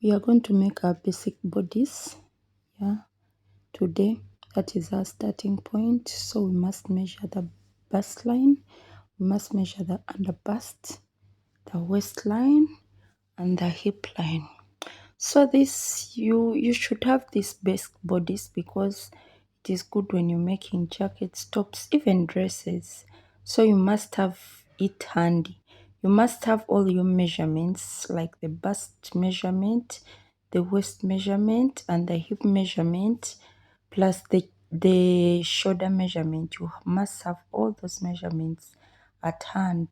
We are going to make our basic bodice. Yeah, today that is our starting point. So we must measure the bust line, we must measure the under bust, the waistline, and the hip line. So this you should have this basic bodice because it is good when you're making jackets, tops, even dresses. So you must have it handy. You must have all your measurements, like the bust measurement, the waist measurement, and the hip measurement, plus the shoulder measurement. You must have all those measurements at hand.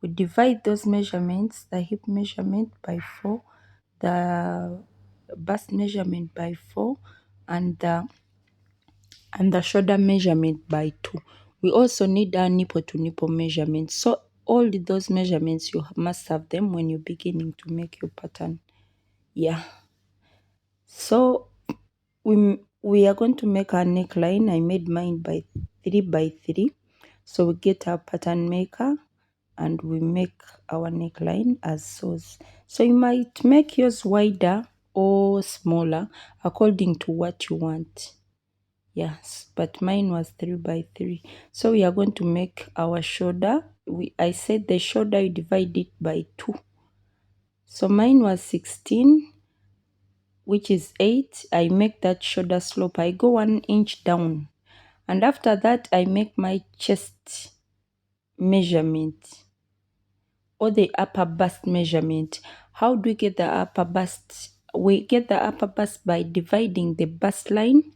We divide those measurements, the hip measurement by 4, the bust measurement by 4, and the shoulder measurement by 2. We also need our nipple to nipple measurement. So all those measurements, you must have them when you're beginning to make your pattern. Yeah. So we are going to make our neckline. I made mine by 3 by 3. So we get our pattern maker and we make our neckline as so's. So you might make yours wider or smaller according to what you want. Yes, but mine was 3 by 3. So we are going to make our shoulder. I said the shoulder, you divide it by 2. So mine was 16, which is 8. I make that shoulder slope. I go 1 inch down. And after that, I make my chest measurement or the upper bust measurement. How do we get the upper bust? We get the upper bust by dividing the bust line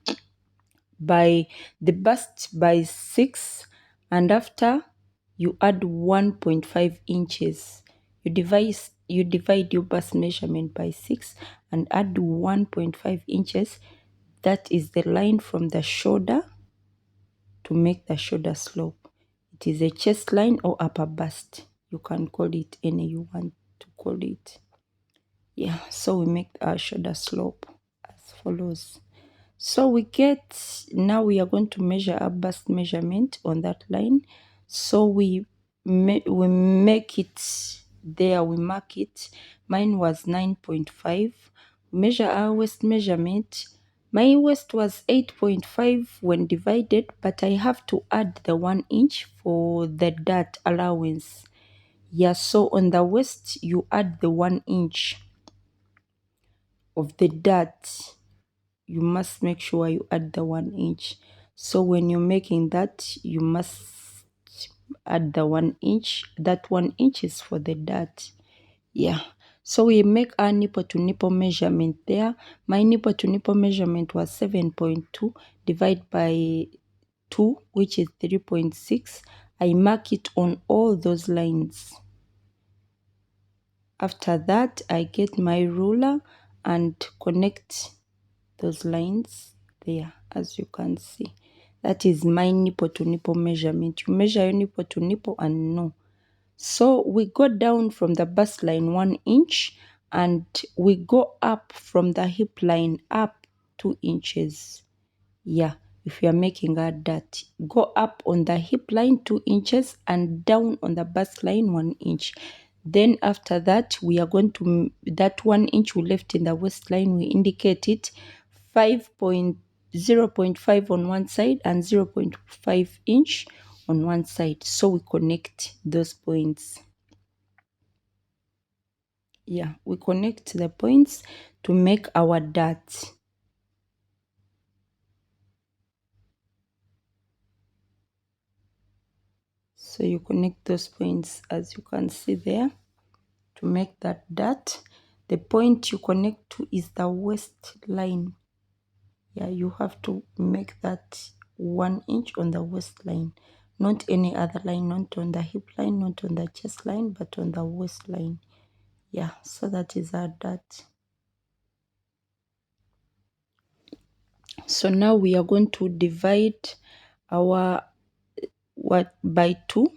by the bust by 6, and after you add 1.5 inches. You divide your bust measurement by 6 and add 1.5 inches. That is the line from the shoulder to make the shoulder slope. It is a chest line or upper bust. You can call it any you want to call it. Yeah, so we make our shoulder slope as follows. So now we are going to measure our bust measurement on that line. So we make it there, we mark it. Mine was 9.5. Measure our waist measurement. My waist was 8.5 when divided, but I have to add the 1 inch for the dart allowance. Yeah, so on the waist, you add the 1 inch of the dart. You must make sure you add the 1 inch. So when you're making that, you must add the 1 inch. That 1 inch is for the dart. Yeah. So we make our nipple to nipple measurement there. My nipple to nipple measurement was 7.2 divided by 2, which is 3.6. I mark it on all those lines. After that, I get my ruler and connect those lines there, as you can see. That is my nipple to nipple measurement. You measure your nipple to nipple and know. So we go down from the bust line 1 inch and we go up from the hip line up 2 inches. Yeah, if you are making a dart, go up on the hip line 2 inches and down on the bust line 1 inch. Then after that, we are going to, that 1 inch we left in the waistline, we indicate it 0.5 on one side and 0.5 inch on one side. So we connect those points. Yeah, we connect the points to make our dart. So you connect those points as you can see there to make that dart. The point you connect to is the waistline. Yeah, you have to make that 1 inch on the waistline, not any other line, not on the hip line, not on the chest line, but on the waistline. Yeah, so that is our dart. So now we are going to divide our by 2.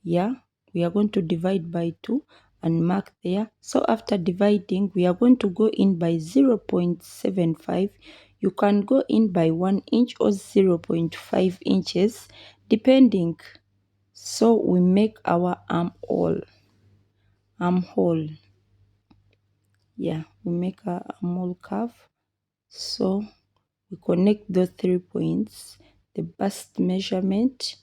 Yeah, we are going to divide by 2 and mark there. So after dividing, we are going to go in by 0.75. You can go in by 1 inch or 0.5 inches depending. So we make our armhole. Yeah, we make a mole curve. So we connect those 3 points, the bust measurement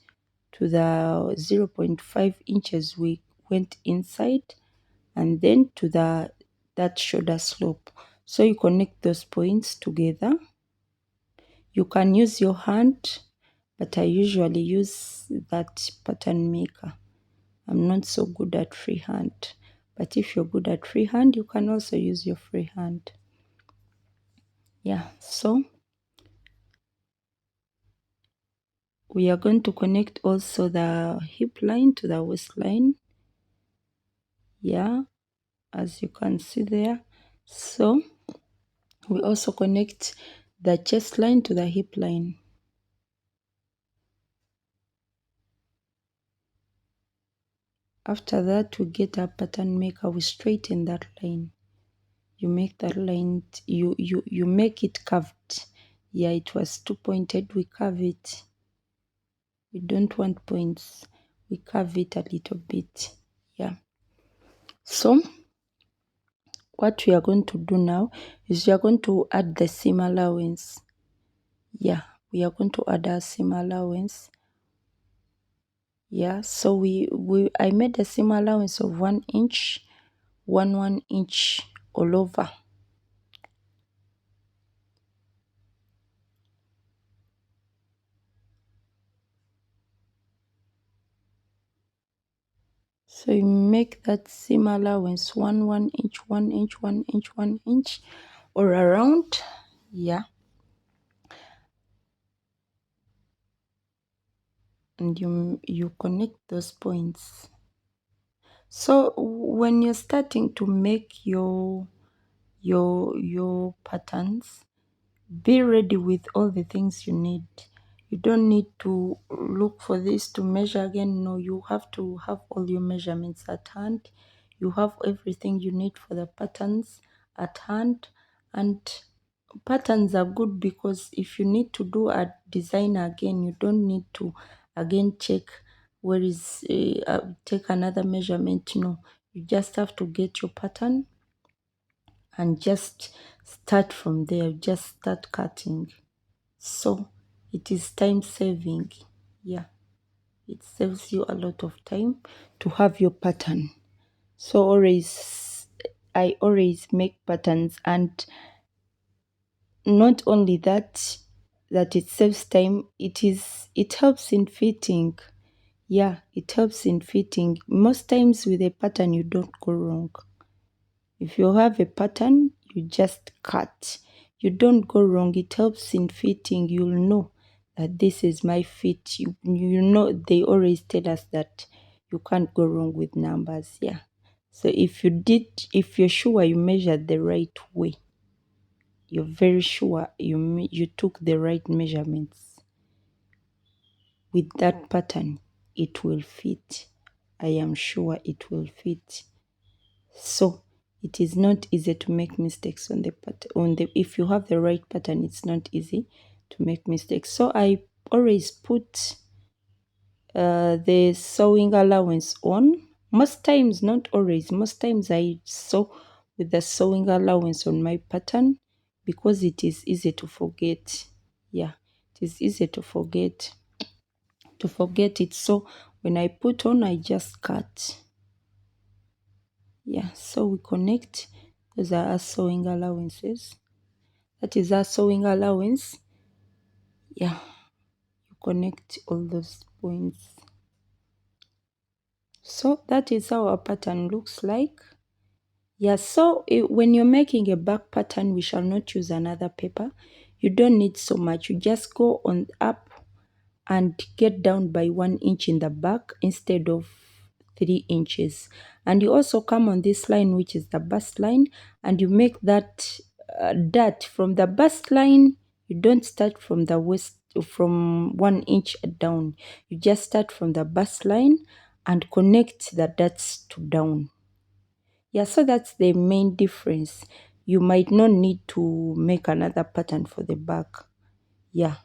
to the 0.5 inches we went inside, and then to that shoulder slope. So you connect those points together. You can use your hand, but I usually use that pattern maker. I'm not so good at freehand, but if you're good at freehand, you can also use your freehand. Yeah, so we are going to connect also the hip line to the waistline. Yeah, as you can see there. So we also connect the chest line to the hip line. After that, we get a pattern maker, we straighten that line. You make that line, you make it curved. Yeah, it was 2 pointed, we curve it. We don't want points, we curve it a little bit. Yeah. So what we are going to do now is we are going to add the seam allowance. Yeah, we are going to add our seam allowance. Yeah, so I made a seam allowance of 1 inch, 1 inch all over. So you make that seam allowance 1 inch, 1 inch, 1 inch, 1 inch, or around. Yeah, and you connect those points. So when you're starting to make your patterns, be ready with all the things you need. You don't need to look for this to measure again. No, you have to have all your measurements at hand. You have everything you need for the patterns at hand. And patterns are good because if you need to do a design again, you don't need to again check where is take another measurement. No, you just have to get your pattern and just start from there. Just start cutting. So it is time saving. Yeah, it saves you a lot of time to have your pattern. So I always make patterns, and not only that it saves time, it helps in fitting. Yeah, it helps in fitting. Most times with a pattern you don't go wrong. If you have a pattern, you just cut. You don't go wrong. It helps in fitting. You'll know that this is my fit. You know, they always tell us that you can't go wrong with numbers. Yeah. So if you're sure you measured the right way, you're very sure you took the right measurements with that pattern, it will fit. I am sure it will fit. So it is not easy to make mistakes on the if you have the right pattern, it's not easy to make mistakes. So I always put the sewing allowance on. Most times, not always, most times I sew with the sewing allowance on my pattern because it is easy to forget. Yeah, it is easy to forget it. So when I put on, I just cut. Yeah, so we connect. Those are our sewing allowances. That is our sewing allowance. Yeah, you connect all those points. So that is how our pattern looks like. Yeah, so when you're making a back pattern, we shall not use another paper. You don't need so much. You just go on up and get down by 1 inch in the back instead of 3 inches. And you also come on this line, which is the bust line, and you make that dart from the bust line. You don't start from the waist, from 1 inch down. You just start from the bust line and connect the darts to down. Yeah, so that's the main difference. You might not need to make another pattern for the back. Yeah,